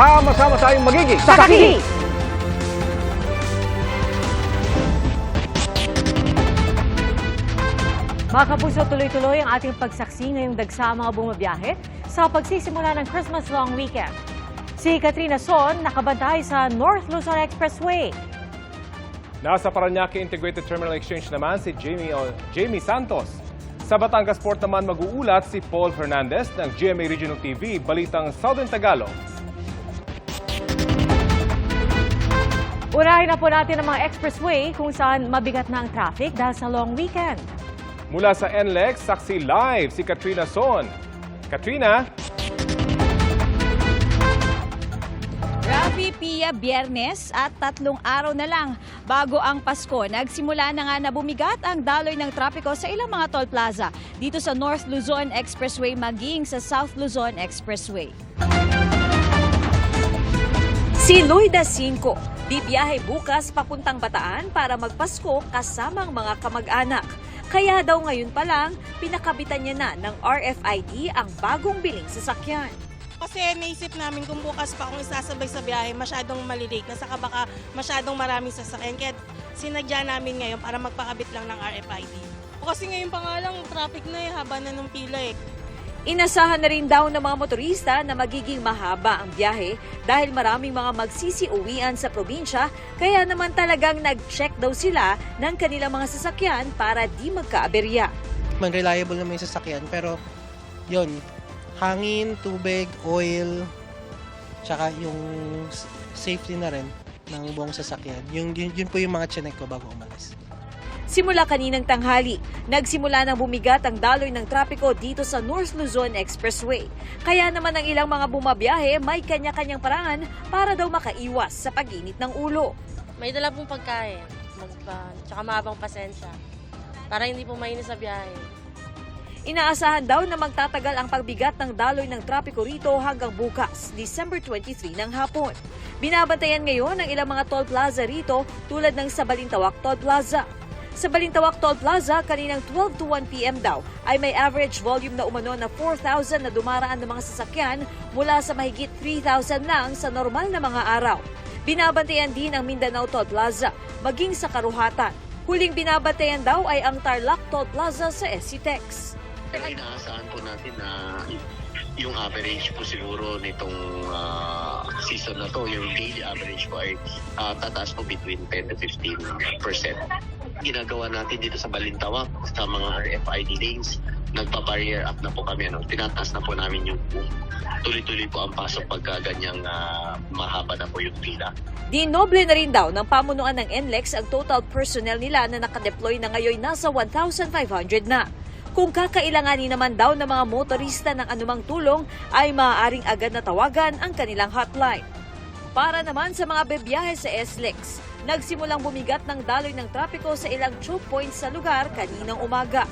Sama-sama tayong magiging Saksi! Mga kapuso, tuloy-tuloy ang ating pagsaksi ngayong dagsa ang mga bumabiyahe sa pagsisimula ng Christmas long weekend. Si Katrina Son nakabantay sa North Luzon Expressway. Nasa Parañaque Integrated Terminal Exchange naman si Jamie Santos. Sa Batangas Port naman mag-uulat si Paul Fernandez ng GMA Regional TV, Balitang Southern Tagalog. Unahin na po natin ang mga expressway kung saan mabigat na ang traffic dahil sa long weekend. Mula sa NLEX, saksi live si Katrina Son. Katrina? Rafi, Pia, Biyernes at 3 araw na lang bago ang Pasko. Nagsimula na nga na bumigat ang daloy ng trapiko sa ilang mga toll plaza dito sa North Luzon Expressway maging sa South Luzon Expressway. Si Loida 5, bibiyahe bukas papuntang Bataan para magpasko kasamang mga kamag-anak. Kaya daw ngayon pa lang, pinakabitan niya na ng RFID ang bagong biling sasakyan. Kasi naisip namin kung bukas pa akong isasabay sa biyahe, masyadong malilate na saka baka masyadong maraming sasakyan. Kaya sinadya namin ngayon para magpakabit lang ng RFID. Kasi ngayon pa nga lang, traffic na haba na ng pila eh. Inasahan na rin daw ng mga motorista na magiging mahaba ang biyahe dahil maraming mga magsisiuwian sa probinsya, kaya naman talagang nag-check daw sila ng kanilang mga sasakyan para di magkaaberya. Man-reliable naman yung sasakyan, pero yun, hangin, tubig, oil, tsaka yung safety na rin ng buong sasakyan. Yun po yung mga chinek ko bago umalis. Simula kaninang tanghali, nagsimula nang bumigat ang daloy ng trapiko dito sa North Luzon Expressway. Kaya naman ang ilang mga bumabiyahe may kanya-kanyang paraan para daw makaiwas sa pag-init ng ulo. May dala pong pagkain, tsaka mahabang pasensya, para hindi po mainit sa biyahe. Inaasahan daw na magtatagal ang pagbigat ng daloy ng trapiko rito hanggang bukas, December 23 ng hapon. Binabantayan ngayon ng ilang mga toll plaza rito tulad ng sa Balintawak Toll Plaza. Sa Balintawak Toll Plaza, kaninang 12 to 1 p.m. daw ay may average volume na umano na 4,000 na dumaraan ng mga sasakyan mula sa mahigit 3,000 lang sa normal na mga araw. Binabantayan din ang Mindanao Toll Plaza, maging sa Karuhatan. Huling binabantayan daw ay ang Tarlac Toll Plaza sa SCTEX. Inaasahan po natin na yung average po siguro nitong season na to, yung daily average po ay tataas po between 10 to 15%. Ginagawa natin dito sa Balintawak, sa mga RFID lanes, nagpa-barrier up na po kami. Tinataas na po namin yung tuloy-tuloy po ang pasok pagka ganyang mahaba na po yung pila. Dinoble na rin daw ng pamunuan ng NLEX ang total personnel nila na nakadeploy na ngayon nasa 1,500 na. Kung kakailanganin naman daw ng mga motorista ng anumang tulong, ay maaaring agad na tawagan ang kanilang hotline. Para naman sa mga bebiyahe sa SLEX, nagsimulang bumigat ng daloy ng trapiko sa ilang choke points sa lugar kaninang umaga,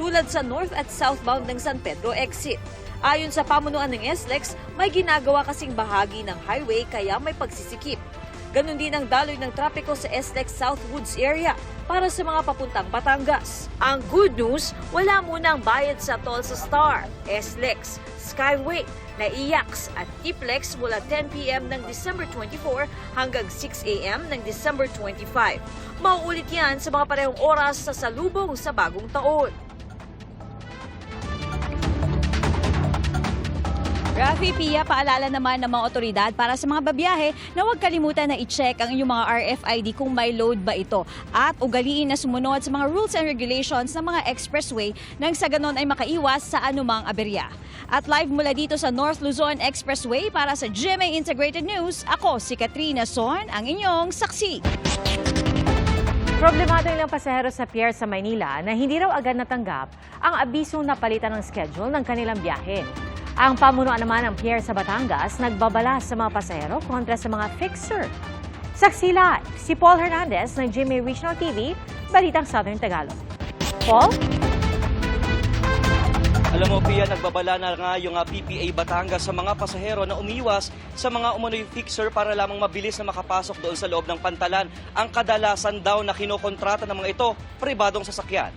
tulad sa north at southbound ng San Pedro exit. Ayon sa pamunuan ng SLEX, may ginagawa kasing bahagi ng highway kaya may pagsisikip. Ganon din ang daloy ng trapiko sa SLEX Southwoods area para sa mga papuntang Batangas. Ang good news, wala munang bayad sa toll sa Star, SLEX, Skyway, Naiax at Tiplex mula 10 p.m. ng December 24 hanggang 6 a.m. ng December 25. Mauulit yan sa mga parehong oras sa salubong sa bagong taon. Rafi, Pia, paalala naman ng mga otoridad para sa mga babiyahe na huwag kalimutan na i-check ang inyong mga RFID kung may load ba ito at ugaliin na sumunod sa mga rules and regulations ng mga expressway nang sa ganon ay makaiwas sa anumang aberya. At live mula dito sa North Luzon Expressway para sa GMA Integrated News, ako si Katrina Son, ang inyong saksi. Problemado ilang pasahero sa pier sa Maynila na hindi raw agad natanggap ang abisong napalitan ng schedule ng kanilang biyahe. Ang pamunuan naman ng pier sa Batangas nagbabala sa mga pasahero kontra sa mga fixer. Saksi live, si Paul Hernandez ng GMA Regional TV, Balitang Southern Tagalog. Paul? Alam mo, Pia, nagbabala na nga yung PPA Batangas sa mga pasahero na umiwas sa mga umano'y fixer para lamang mabilis na makapasok doon sa loob ng pantalan. Ang kadalasan daw na kinokontrata ng mga ito, pribadong sasakyan.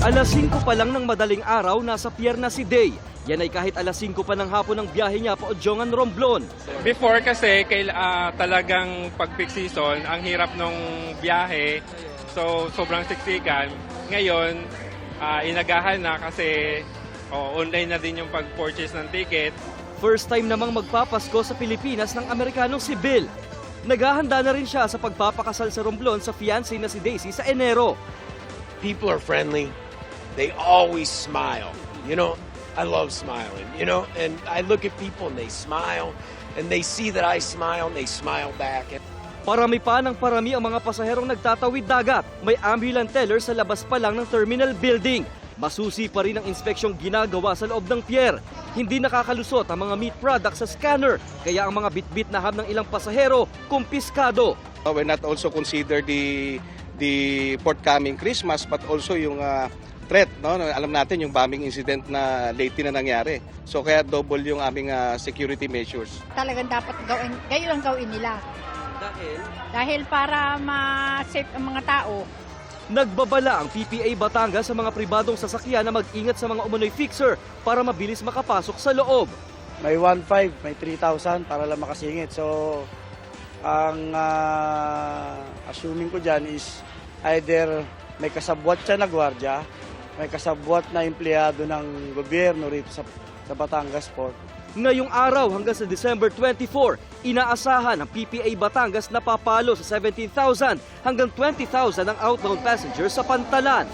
Alas 5 pa lang ng madaling araw, nasa pier na si Day. Yan ay kahit alas 5 pa ng hapon ang biyahe niya pa Odjongan, Romblon. Before kasi talagang pag peak season, ang hirap nung biyahe. So sobrang siksikan. Ngayon, inagahan na kasi online na din yung pag-purchase ng ticket. First time namang magpapasko sa Pilipinas ng Amerikanong si Bill. Naghahanda na rin siya sa pagpapakasal sa Romblon sa fiancé na si Daisy sa Enero. People are friendly. They always smile. You know, I love smiling, you know, and I look at people and they smile and they see that I smile and they smile back. Parami pa ng parami ang mga pasaherong nagtatawid dagat. May ambulance teller sa labas pa lang ng terminal building. Masusi pa rin ang inspeksyong ginagawa sa loob ng pier. Hindi nakakalusot ang mga meat products sa scanner, kaya ang mga bitbit na hab ng ilang pasahero, kumpiskado. We're not also consider the forthcoming Christmas but also yung threat, no? Alam natin yung bombing incident na lately na nangyari. So kaya double yung aming security measures. Talagang dapat gawin, gayon ang gawin nila. Dahil para ma-safe ang mga tao. Nagbabala ang PPA Batangas sa mga pribadong sasakyan na mag-ingat sa mga umunoy fixer para mabilis makapasok sa loob. May 1.5, may 3,000 para lang makasingit. So, ang assuming ko dyan is either may kasabwat siya na gwardiya, may kasabwat na empleyado ng gobyerno rito sa Batangas Port. Ngayong araw hanggang sa December 24, inaasahan ng PPA Batangas na papalo sa 17,000 hanggang 20,000 ang outbound passengers sa Pantalan.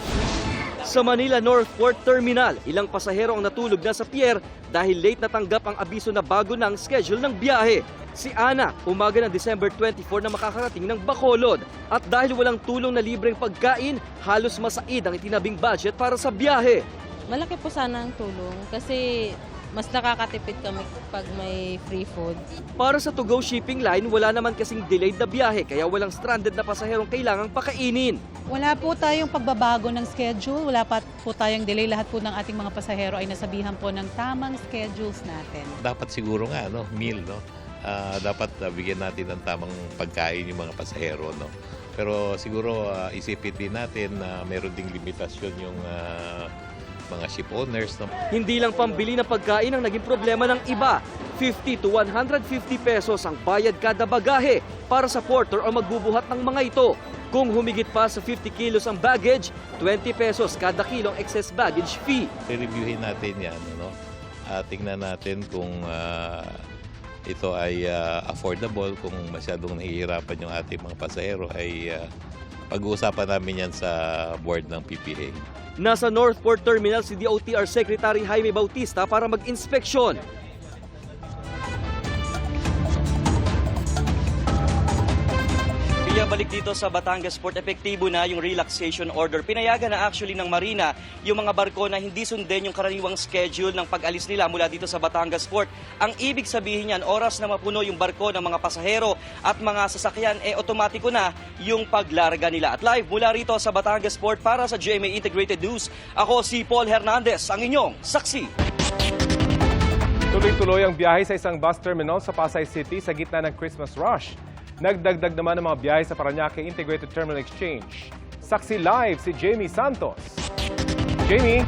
Sa Manila North Port Terminal, ilang pasahero ang natulog na sa pier dahil late natanggap ang abiso na bago ng schedule ng biyahe. Si Ana, umaga ng December 24 na makakarating ng Bacolod. At dahil walang tulong na libreng pagkain, halos masaid ang itinabing budget para sa biyahe. Malaki po sana ang tulong kasi mas nakakatipid kami pag may free food. Para sa To Go Shipping Line, wala naman kasing delayed na biyahe kaya walang stranded na pasaherong kailangang pakainin. Wala po tayong pagbabago ng schedule, wala pa po tayong delay. Lahat po ng ating mga pasahero ay nasabihan po ng tamang schedules natin. Dapat siguro nga, meal, no? Dapat bigyan natin ng tamang pagkain yung mga pasahero, no? Pero siguro isipin din natin na meron ding limitasyon yung mga ship owners. No? Hindi lang pambili ng pagkain ang naging problema ng iba. 50 to 150 pesos ang bayad kada bagahe para sa porter o magbubuhat ng mga ito. Kung humigit pa sa 50 kilos ang baggage, 20 pesos kada kilong excess baggage fee. Re-reviewin natin yan. No? Tingnan natin kung ito ay affordable, kung masyadong nahihirapan yung ating mga pasahero ay pag-uusapan namin yan sa board ng PPA. Nasa Northport Terminal si DOTR Secretary Jaime Bautista para mag-inspeksyon. Kaya balik dito sa Batangas Port, epektibo na yung relaxation order. Pinayagan na actually ng Marina yung mga barko na hindi sundin yung karaniwang schedule ng pag-alis nila mula dito sa Batangas Port. Ang ibig sabihin niyan, oras na mapuno yung barko ng mga pasahero at mga sasakyan, otomatiko na yung paglarga nila. At live mula rito sa Batangas Port para sa GMA Integrated News, ako si Paul Hernandez, ang inyong saksi. Tuloy-tuloy ang biyahe sa isang bus terminal sa Pasay City sa gitna ng Christmas rush. Nagdagdag naman ang mga biyahe sa Parañaque Integrated Terminal Exchange. Saksi live si Jamie Santos. Jamie?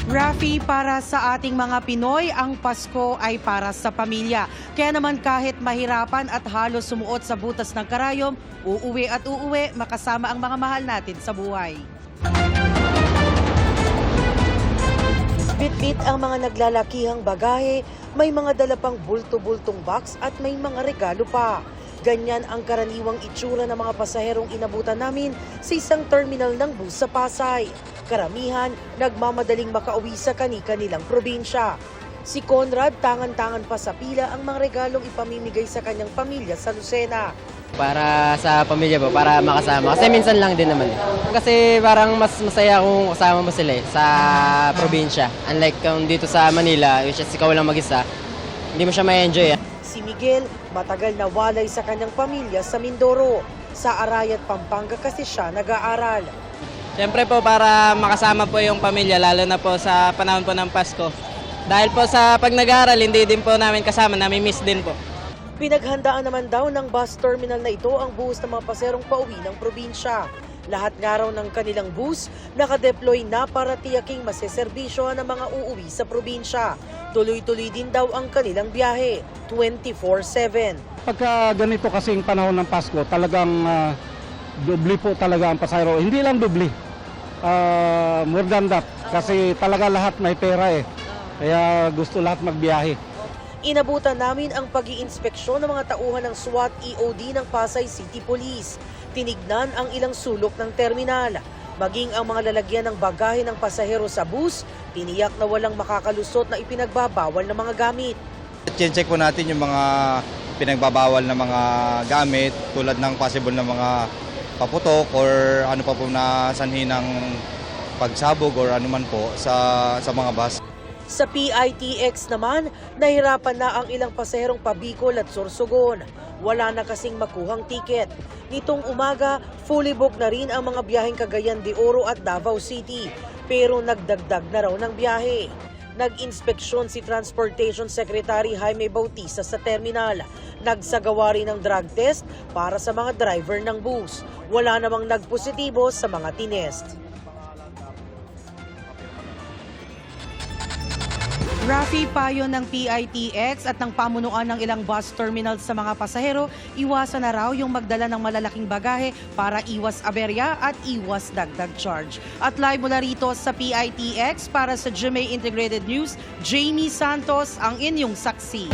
Rafi, para sa ating mga Pinoy, ang Pasko ay para sa pamilya. Kaya naman kahit mahirapan at halos sumuot sa butas ng karayom, uuwi at uuwi makasama ang mga mahal natin sa buhay. Bit-bit ang mga naglalakihang bagahe, may mga dala pang bulto-bultong box at may mga regalo pa. Ganyan ang karaniwang itsura ng mga pasaherong inabutan namin sa isang terminal ng bus sa Pasay. Karamihan, nagmamadaling makauwi sa kani-kanilang probinsya. Si Conrad, tangan-tangan pa sa pila ang mga regalong ipamimigay sa kanyang pamilya sa Lucena. Para sa pamilya po, para makasama. Kasi minsan lang din naman. Kasi parang mas masaya kung kasama mo sila sa probinsya. Unlike kung dito sa Manila, which is ikaw lang mag-isa, hindi mo siya ma-enjoy. Si Miguel, matagal na walay sa kanyang pamilya sa Mindoro. Sa Arayat, Pampanga kasi siya nag-aaral. Siyempre po para makasama po yung pamilya, lalo na po sa panahon po ng Pasko. Dahil po sa pag nag-aaral, hindi din po namin kasama, nami-miss din po. Pinaghandaan naman daw ng bus terminal na ito ang buhos ng mga paserong pauwi ng probinsya. Lahat nga raw ng kanilang bus nakadeploy na para tiyaking maseserbisyohan ng mga uuwi sa probinsya. Tuloy-tuloy din daw ang kanilang biyahe, 24/7. Pagka ganito kasing panahon ng Pasko, talagang dubli po talaga ang pasahero. Hindi lang dubli, more than that. Kasi talaga lahat may pera eh. Kaya gusto lahat magbiyahe. Inabutan namin ang pag-iinspeksyon ng mga tauhan ng SWAT EOD ng Pasay City Police. Tinignan ang ilang sulok ng terminal. Maging ang mga lalagyan ng bagahe ng pasahero sa bus, tiniyak na walang makakalusot na ipinagbabawal na mga gamit. Check po natin yung mga pinagbabawal na mga gamit tulad ng possible na mga paputok or ano pa po na sanhi ng pagsabog or ano man po sa mga bus. Sa PITX naman, nahirapan na ang ilang pasaherong pabikol at Sorsogon. Wala na kasing makuhang tiket. Nitong umaga, fully booked na rin ang mga biyaheng Cagayan de Oro at Davao City. Pero nagdagdag na raw ng biyahe. Nag-inspeksyon si Transportation Secretary Jaime Bautista sa terminal. Nagsagawa rin ng drug test para sa mga driver ng bus. Wala namang nagpositibo sa mga tinest. Rafi, payo ng PITX at ng pamunuan ng ilang bus terminals sa mga pasahero, iwasan na raw yung magdala ng malalaking bagahe para iwas aberya at iwas dagdag charge. At live mula rito sa PITX para sa GMA Integrated News, Jamie Santos ang inyong saksi.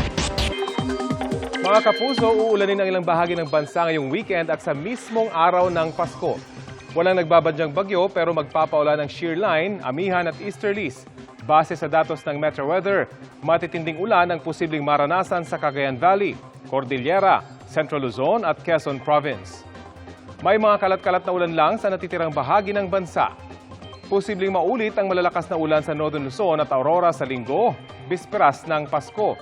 Mga kapuso, uulanin ang ilang bahagi ng bansa ngayong weekend at sa mismong araw ng Pasko. Walang nagbabadyang bagyo pero magpapaulan ng shear line, amihan at easterlies. Base sa datos ng Metro Weather, matitinding ulan ang posibleng maranasan sa Cagayan Valley, Cordillera, Central Luzon at Quezon Province. May mga kalat-kalat na ulan lang sa natitirang bahagi ng bansa. Posibleng maulit ang malalakas na ulan sa Northern Luzon at Aurora sa Linggo, bisperas ng Pasko.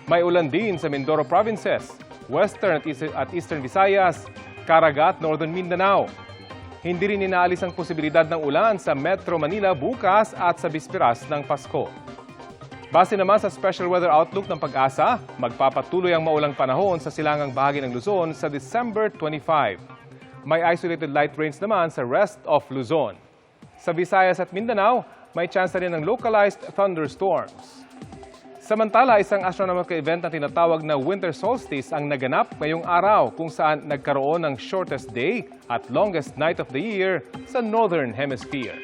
May ulan din sa Mindoro Provinces, Western at Eastern Visayas, Caraga at Northern Mindanao. Hindi rin inaalis ang posibilidad ng ulan sa Metro Manila bukas at sa bisperas ng Pasko. Base naman sa Special Weather Outlook ng Pag-asa, magpapatuloy ang maulang panahon sa silangang bahagi ng Luzon sa December 25. May isolated light rains naman sa rest of Luzon. Sa Visayas at Mindanao, may chance rin ng localized thunderstorms. Samantala, isang astronomical event na tinatawag na winter solstice ang naganap ngayong araw kung saan nagkaroon ng shortest day at longest night of the year sa Northern Hemisphere.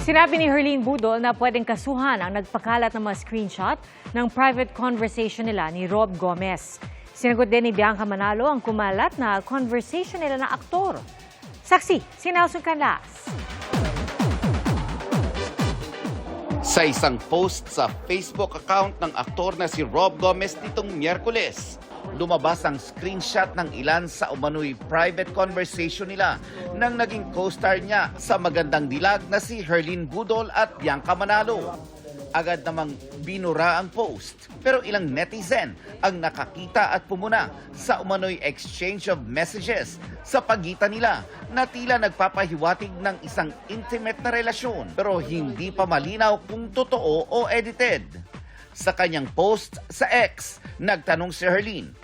Sinabi ni Herlene Budol na pwedeng kasuhan ang nagpakalat ng mga screenshot ng private conversation nila ni Rob Gomez. Sinagot din ni Bianca Manalo ang kumalat na conversation nila ng aktor. Saksi, si Nelson Canlas. Sa isang post sa Facebook account ng aktor na si Rob Gomez nitong Miyerkules, lumabas ang screenshot ng ilan sa umano'y private conversation nila nang naging co-star niya sa Magandang Dilag na si Herlene Budol at Bianca Manalo. Agad namang binura ang post. Pero ilang netizen ang nakakita at pumuna sa umano'y exchange of messages sa pagitan nila na tila nagpapahiwatig ng isang intimate na relasyon pero hindi pa malinaw kung totoo o edited. Sa kanyang post sa X, nagtanong si Herlene,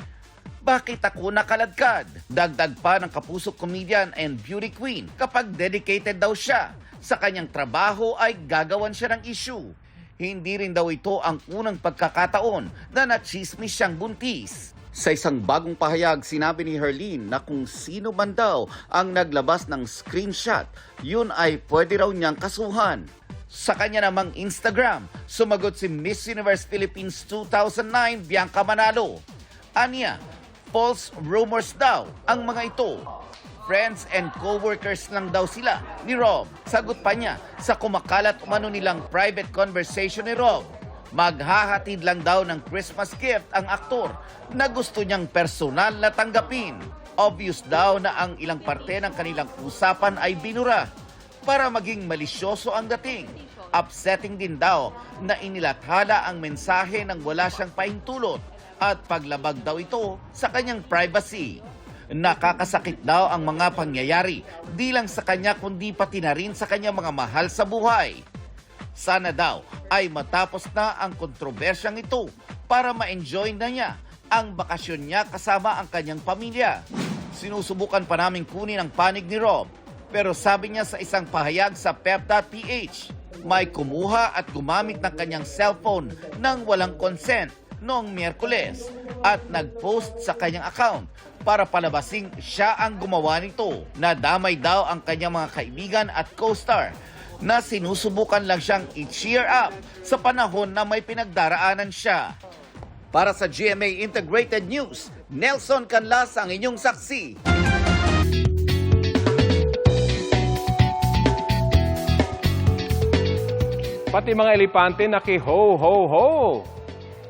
"Bakit ako nakaladkad?" Dagdag pa ng kapusok comedian and beauty queen kapag dedicated daw siya sa kanyang trabaho ay gagawan siya ng issue. Hindi rin daw ito ang unang pagkakataon na nachismis siyang buntis. Sa isang bagong pahayag, sinabi ni Herlene na kung sino man daw ang naglabas ng screenshot, yun ay pwede raw niyang kasuhan. Sa kanya namang Instagram, sumagot si Miss Universe Philippines 2009 Bianca Manalo. Anya, false rumors daw ang mga ito. Friends and co-workers lang daw sila ni Rob. Sagot pa niya sa kumakalat umano nilang private conversation ni Rob. Maghahatid lang daw ng Christmas gift ang aktor na gusto niyang personal na tanggapin. Obvious daw na ang ilang parte ng kanilang usapan ay binura para maging malisyoso ang dating. Upsetting din daw na inilathala ang mensahe nang wala siyang pahintulot at paglabag daw ito sa kanyang privacy. Nakakasakit daw ang mga pangyayari, di lang sa kanya kundi pati na rin sa kanyang mga mahal sa buhay. Sana daw ay matapos na ang kontrobersyang ito para ma-enjoy na niya ang bakasyon niya kasama ang kanyang pamilya. Sinusubukan pa namin kunin ang panig ni Rob, pero sabi niya sa isang pahayag sa pep.ph, may kumuha at gumamit ng kanyang cellphone nang walang consent noong Miyerkules at nag-post sa kanyang account para palabasing siya ang gumawa nito. Nadamay daw ang kanyang mga kaibigan at co-star na sinusubukan lang siyang i-cheer up sa panahon na may pinagdaraanan siya. Para sa GMA Integrated News, Nelson Canlas ang inyong saksi. Pati mga elepante naki-ho-ho-ho.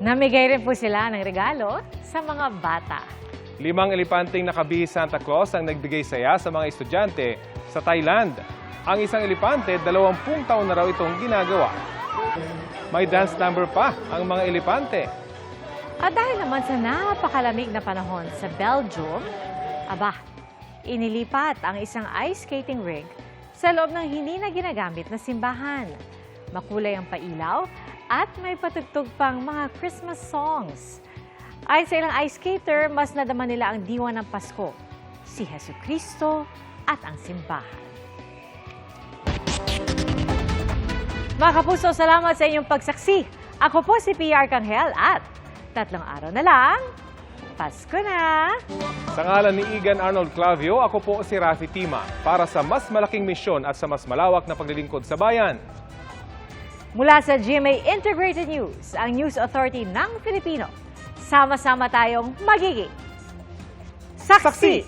Namigay rin po sila ng regalo sa mga bata. 5 elepanteng nakabihis Santa Claus ang nagbigay saya sa mga estudyante sa Thailand. Ang isang elepante, 20 taon na raw itong ginagawa. May dance number pa ang mga elepante. At dahil naman sa napakalamig na panahon sa Belgium, inilipat ang isang ice skating rig sa loob ng hindi na ginagamit na simbahan. Makulay ang pailaw at may patugtog pang mga Christmas songs. Ayon sa ilang ice skater, mas nadama nila ang diwa ng Pasko, si Jesucristo at ang simbahan. Mga kapuso, salamat sa inyong pagsaksi. Ako po si PR Kanghel at 3 araw na lang, Pasko na! Sa ngalan ni Igan Arnold Clavio, ako po si Rafi Tima para sa mas malaking misyon at sa mas malawak na paglilingkod sa bayan. Mula sa GMA Integrated News, ang News Authority ng Filipino, sama-sama tayong magiging saksi!